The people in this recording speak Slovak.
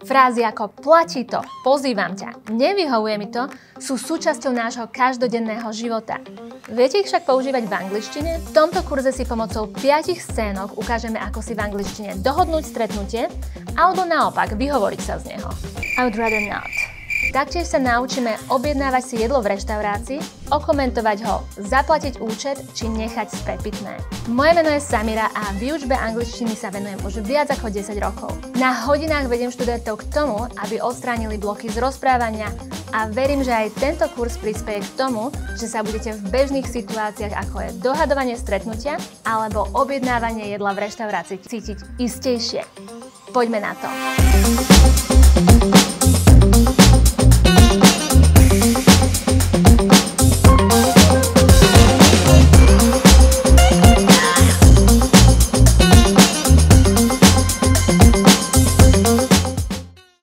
Frázy ako platí to, pozývam ťa, nevyhovuje mi to, sú súčasťou nášho každodenného života. Viete ich však používať v angličtine? V tomto kurze si pomocou 5 scénok ukážeme, ako si v angličtine dohodnúť stretnutie, alebo naopak vyhovoriť sa z neho. I would rather not. Taktiež sa naučíme objednávať si jedlo v reštaurácii, okomentovať ho, zaplatiť účet či nechať spräpitné. Moje meno je Samira a výučbe angličtiny sa venujem už viac ako 10 rokov. Na hodinách vediem študentov k tomu, aby odstránili bloky z rozprávania a verím, že aj tento kurz prispieje k tomu, že sa budete v bežných situáciách, ako je dohadovanie stretnutia alebo objednávanie jedla v reštaurácii, cítiť istejšie. Poďme na to!